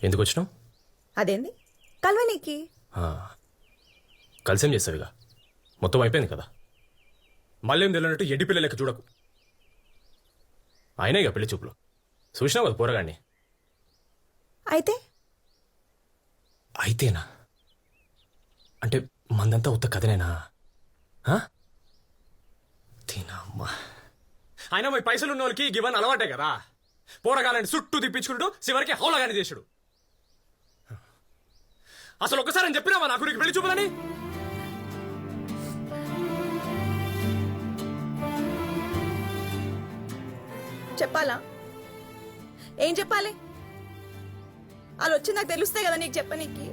ఎందుకు వచ్చినావు? అదేంది కల్వనీకి? కలిసేం చేస్తావుగా, మొత్తం అయిపోయింది కదా. మళ్ళీ ఏం తెలియనట్టు ఎడ్డి పిల్ల లెక్క చూడకు. అయినా ఇక పెళ్లి చూపులు చూసినావు కదా పోరగాడిని. అయితే అయితేనా అంటే మందంతా ఉత్త కథనేనా? తినమ్మా. అయినా మీ పైసలు ఉన్న వాళ్ళకి గివన్ అలవాటే కదా. పోరగాలని చుట్టూ తిప్పించుకుంటూ చివరికి హౌలగాని చేసుడు. అసలు ఒక్కసారి అని చెప్పినావా నాకు నీకు పెళ్లి చూపులని? చెప్పాలా? ఏం చెప్పాలి? వాళ్ళు వచ్చి నాకు తెలుస్తాయి కదా నీకు చెప్పనీకి.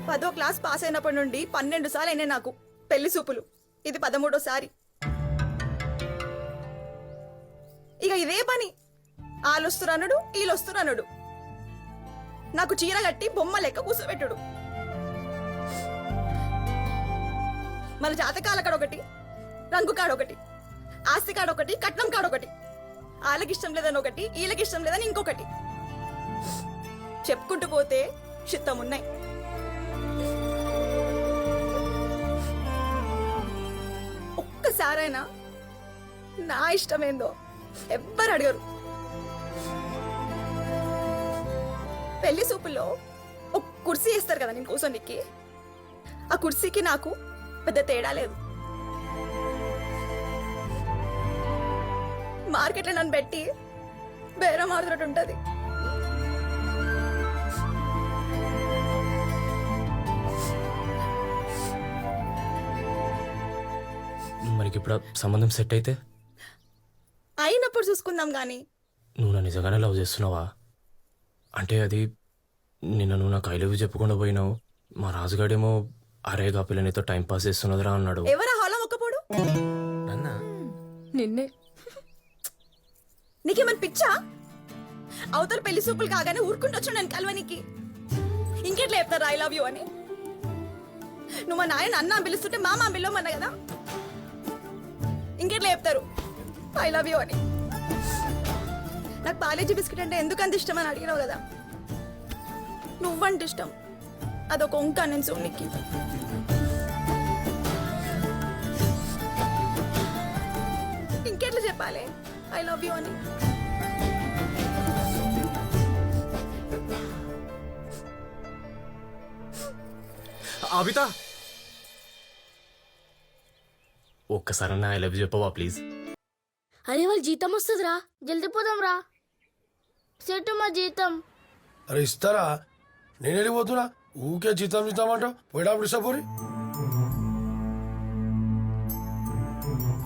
10వ క్లాస్ పాస్ అయినప్పటి నుండి 12 సార్లు అయినాయి నాకు పెళ్లి చూపులు. ఇది 13వసారి. ఇక ఇదే పని. వాళ్ళు వస్తురనుడు, వీళ్ళు వస్తురనుడు. నాకు చీర కట్టి బొమ్మ లెక్క కూర్చోబెట్టుడు. మన జాతకాల కాడొకటి, రంగు కాడొకటి, ఆస్తి కాడొకటి, కట్నం కాడొకటి. వాళ్ళకి ఇష్టం లేదని ఒకటి, వీళ్ళకి ఇష్టం లేదని ఇంకొకటి. చెప్పుకుంటూ పోతే చిత్తం ఉన్నాయి. ఒక్కసారైనా నా ఇష్టమేందో ఎవ్వరు అడగరు. పెళ్లి సూపుల్లో ఒక కుర్చీ వేస్తారు కదా నేను కూర్చోనికి. ఆ కుర్చీకి నాకు పెద్ద తేడా లేదు. మార్కెట్లో నన్ను పెట్టి బేరం ఆడుతున్నట్టు ఉంటుంది. మనకి ఇప్పుడు సంబంధం సెట్ అయితే అయినప్పుడు చూసుకుందాం గాని. నువ్వు నా నిజంగానే లవ్ చేస్తున్నావా? అంటే అది నిన్న నువ్వు నాకు ఐ లవ్ యూ చెప్పకుండా పోయినావు. మా రాజుగాడేమో అరేగా పిల్లనితో టైం పాస్ చేస్తున్నదిరా అన్నాడు. ఎవరా హాలో ఒక్కపోడు? నిన్నే. నీకేమని పిచ్చా? అవతల పెళ్లి సూపులు కాగానే ఊరుకుంటొచ్చు నేను కల్వనికి. ఇంకెట్లా చెప్తారు ఐ లవ్ యూ అని? నువ్వు మా నాయన అన్న పిలుస్తుంటే మామ పిలవమన్నా కదా. ఇంకెట్లా చెప్తారు ఐ లవ్ యూ అని? నాకు పాలేజీ బిస్కెట్ అంటే ఎందుకంత ఇష్టం అని అడిగినావు కదా. నువ్వంటే ఇష్టం, అదొక వంక నేను సోనికి. ఇంకెట్లా చెప్పాలి ఐ లవ్ యూ అని? అబిత, ఒక్కసారన్నా ఐ లవ్ యూ చెప్పవా ప్లీజ్? అరే వాళ్ళు జీతం వస్తుందిరా, జల్దీ పోదాం రా. సెట్ మా జీతం. అరే ఇస్తారా? నేను వెళ్ళిపోతున్నా. ఊకే జీతం జీతం అంటావు. పోయినప్పుడు ఇస్తా పోరి.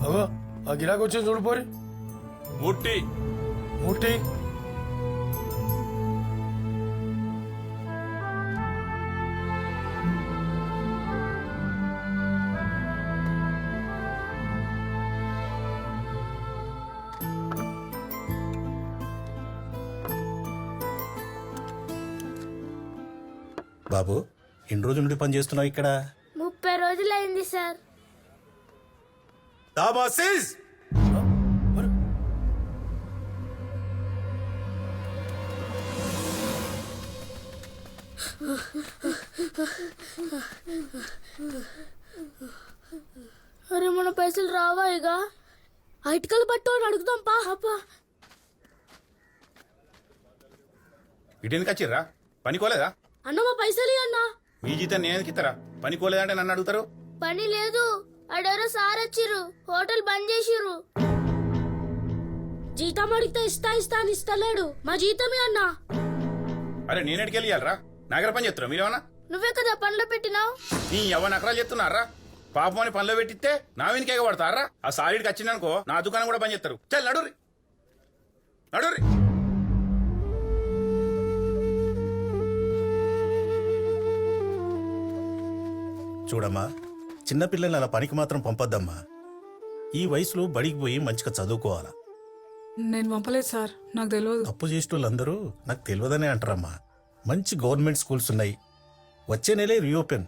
అవో ఆ గిరాకి వచ్చింది చూడు పోరి. ముట్టి ముట్టి బాబు, ఎన్ని రోజుల నుండి పని చేస్తున్నావు ఇక్కడ? 30 రోజులైంది సార్. అరే మన పైసలు రావా? ఇక ఇటుకలు పట్టు అని అడుగుదాం పా. ఇటెందుకు వచ్చిర్రా? పనికోలేదా? అన్న మా పైసలు అన్నా. మీ జీతం నేను ఇస్తారా? పనికోలేదంటే నన్ను అడుగుతారు. పని లేదు, అడెవరో సార్ వచ్చిర్రు, హోటల్ బంద్ చేసిర్రు. జీతం అడిగితే ఇస్తా అని ఇస్తలేడు. మా జీతమే అన్నా. అరే నేనేటికి వెళ్ళాలరా? నాగర పని చేస్తున్నా మీరేమన్నా? నువ్వే కదా పనిలో పెట్టినావు. నీ ఎవరు నకరాలు చెప్తున్నారా? పాపం అని పనిలో పెట్టిస్తే నా వెనుక పడతారా? ఆ సారీడికి వచ్చిందనుకో నా దుకాణం కూడా పని చేస్తారు. చల్ నడురి నడురి. చూడమ్మా, చిన్నపిల్లల్ని అలా పనికి మాత్రం పంపొద్దమ్మా. ఈ వయసులో బడికి పోయి మంచిగా చదువుకోవాలా. నేను పంపలేదు సార్, నాకు తెలియదు. తప్పు చేసేటోళ్ళందరూ నాకు తెలియదనే అంటారమ్మా. మంచి గవర్నమెంట్ స్కూల్స్ ఉన్నాయి. వచ్చే నెలే రీఓపెన్.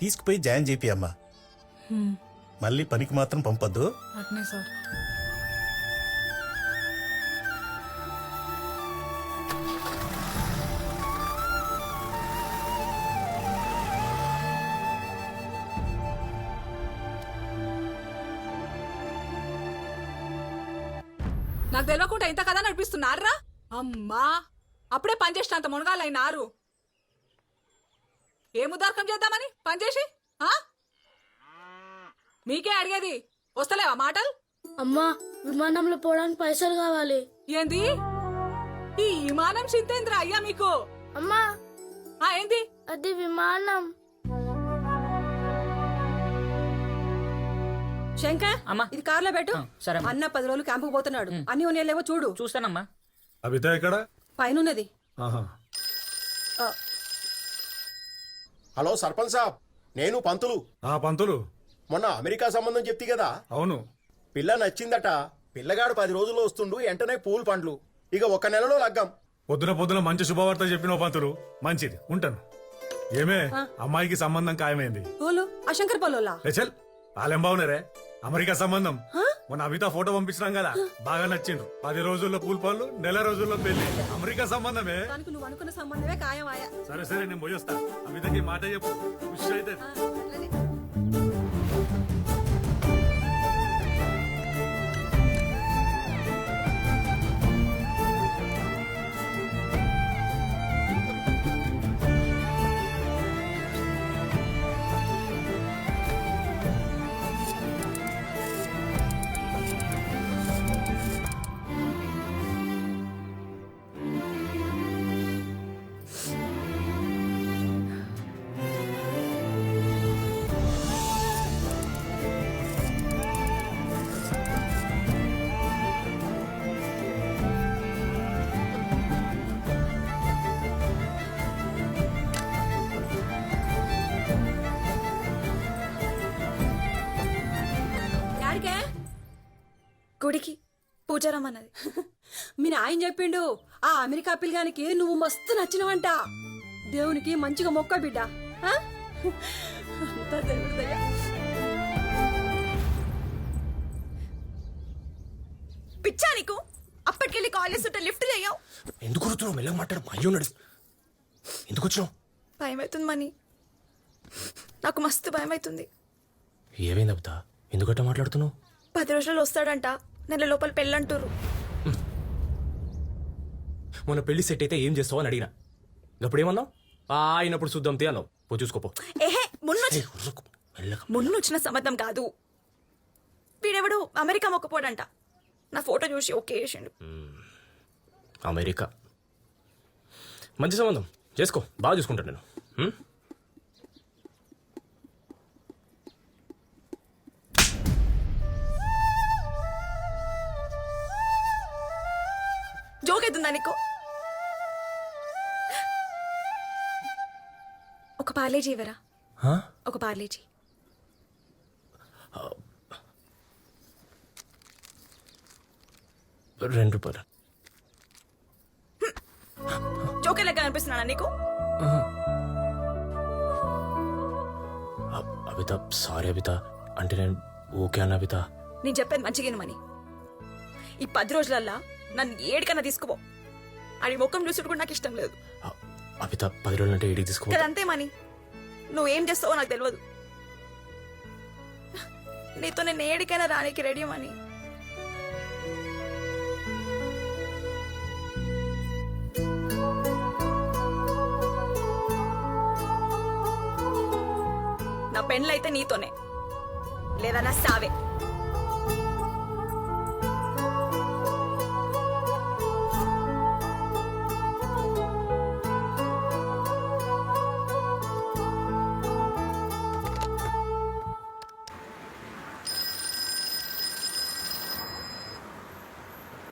తీసుకుపోయి జాయిన్ చేపియమ్మా. మళ్ళీ పనికి మాత్రం పంపొద్దు. అట్నే సార్. నాకు తెలియకుండా ఇంత కదా నడిపిస్తున్నారా? అమ్మా అప్పుడే పనిచేసినంత మునగాలైనారు. ఏం ఉదార్కం చేద్దామని పనిచేసి ఆ? మీకే అడిగేది, వస్తలేవా మాటలు? అమ్మా విమానంలో పోవడానికి పైసలు కావాలి. ఏంది ఈ విమానం చింతేంద్ర అయ్యా మీకు? అమ్మా ఏంది అది విమానం. శంకర్ అమ్మా. ఇది కార్లో పెట్టు. సరే అమ్మా. అన్న 10 రోజులు క్యాంపుకు పోతున్నాడు. అన్ని ఉన్నాయేమో చూడు. చూస్తానమ్మా. అభిత ఎక్కడ? పైనున్నది. ఆహా. హలో సర్పంచ్ సాబ్, నేను పంతులు. పంతులు, మొన్న అమెరికా సంబంధం చెప్తి కదా, అవును. పిల్ల నచ్చిందట. పిల్లగాడు 10 రోజుల్లో వస్తుండు, వెంటనే పూల్ పండ్లు. ఇక 1 నెలలో లగ్గం. పొద్దున మంచి శుభవార్త చెప్పిన పంతులు. మంచిది, ఉంటాను. ఏమే అమ్మాయికి సంబంధం ఖాయమైంది. ఓలు ఆ శంకర్ పొలోలా. చల్ వాళ్ళేం బాగున్నారే. అమెరికా సంబంధం మొన్న అభిత ఫోటో పంపించినాం కదా, బాగా నచ్చిండు. 10 రోజుల్లో పూల్ పనులు, నెల రోజుల్లో పెళ్లి. అమెరికా సంబంధమే. దానికి నువ్వు అనుకున్న సంబంధమే ఖాయమాయా. సరే నేను పోయొస్తా. అభితకి మాట చెప్పు, ఖుషి అయితే. గుడికి పూజారం అన్నది. మీ నాయన చెప్పిండు, ఆ అమెరికా పిల్లగానికి నువ్వు మస్తు నచ్చినవంట. దేవునికి మంచిగా మొక్క బిడ్డ. అంతా దేవుడి దయ. పిచ్చా నీకు? అప్పటికెళ్ళి కాలేజ్ చుట్టూ లిఫ్ట్ చేయవు. ఎందుకు కూర్చున్నావు? మెల్లగా మాట్లాడు. అయ్యో నడు. ఎందుకు వచ్చినావు? భయం అవుతుంది మనీ, నాకు మస్తు భయం అవుతుంది. ఏమైంది అబిత? ఎందుకట్ట మాట్లాడుతున్నావు? 10 రోజుల్లో వస్తాడంట, నెల లోపల పెళ్ళంటారు. మొన్న పెళ్లి సెట్ అయితే ఏం చేస్తావు అని అడిగినా. అప్పుడేమన్నావు? అయినప్పుడు చూద్దాం తే అన్నావు. పో చూసుకోపో. ఏహే మొన్న వచ్చిన సంబంధం కాదు. వీడెవడు అమెరికా మొక్కపోడంట. నా ఫోటో చూసి ఓకే చేసిండు. అమెరికా మంచి సంబంధం, చేసుకో. బాగా చూసుకుంటాను నేను. జోక్ అవుతుందా నీకు? ఒక పార్లేజీ ఇవ్వరా? ఒక పార్లేజీ. ₹2. జోకే లెక్క అనిపిస్తున్నానా నీకు? అబిత సారీ అబిత. అంటే నేను ఓకే అన్న అబిత. నేను చెప్పేది మంచిగా మని. ఈ 10 రోజులల్లా నన్ను ఏడికన్నా తీసుకుపో. అది ముఖం చూసుడు కూడా నాకు ఇష్టం లేదు. అబిత 10 రోజులు అంటే ఏడికి తీసుకో. కదంతే మని. నువ్వేం చేస్తావో నాకు తెలియదు. నీతో నేను ఏడికైనా రానికి రెడీ మని. నా పెండ్లైతే నీతోనే, లేదా నా సావే.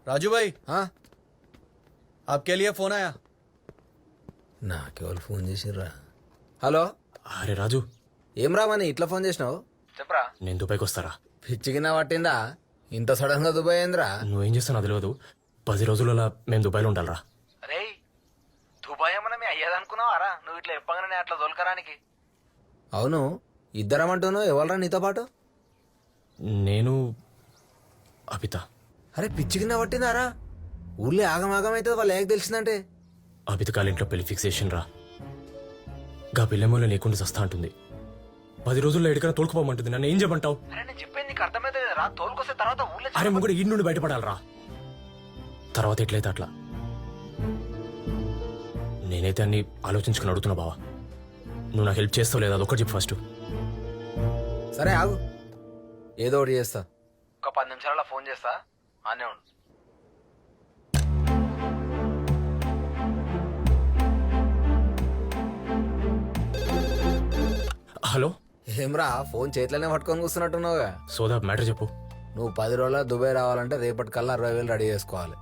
राजू भाई, हाँ आपके लिए फोन आया. నాకెవరు ఫోన్ చేసిర్రా? హలో, అరే రాజు, ఏం రామని ఇట్లా ఫోన్ చేసినావు? చెప్పరా. నేను దుబాయ్కి వస్తారా? పిచ్చికినా పట్టిందా? ఇంత సడన్ గా దుబాయ్ ఏంద్రా? నువ్వేం చేస్తావు తెలియదు. 10 రోజులలో మేము దుబాయ్లో ఉండాలరా. అరే దుబాయ్ ఏమన్నా మీ అయ్యేదనుకున్నావారా? నువ్వు ఇట్లా చెప్పగానే అట్లా దొలకరానికి. అవును, ఇద్దరమంటున్నావు. ఎవరరా నీతో పాటు? నేను అబిత. అరే పిచ్చికినా పట్టిందారా? ఊళ్ళో ఆగమాగం అవుతుంది వాళ్ళు ఏక తెలిసిందంటే. అబిత కాల ఇంట్లో పెళ్లి ఫిక్స్ చేసిన రా. గా పిల్లమూల లేకుండా సస్తా అంటుంది. 10 రోజుల్లో ఎక్కడికైనా తోలుకుపోమంటుంది. నన్ను ఏం చెప్పంటావు? అరే నేను చెప్పేది నీకు అర్థమైతే రా. తోలుకొస్తే తర్వాత ఊళ్ళో అరే ముగ్గురు ఈ నుండి బయటపడాలరా. తర్వాత ఎట్లయితే అట్లా. నేనైతే అన్ని ఆలోచించుకుని అడుగుతున్నా బావా. నువ్వు నాకు హెల్ప్ చేస్తావు లేదా అదొక్కటి చెప్పు ఫస్ట్. సరే ఆగు, ఏదో ఒకటి చేస్తా. ఒక 10 నిమిషాలలో ఫోన్ చేస్తా, ఆనే ఉండు. హలో ఏమ్రా ఫోన్ చేతిలోనే పట్టుకొని కూర్చున్నట్టున్నావుగా. సోదా మ్యాటర్ చెప్పు. నువ్వు 10 రోజుల దుబాయ్ రావాలంటే రేపటికల్లా 60,000 రెడీ చేసుకోవాలి.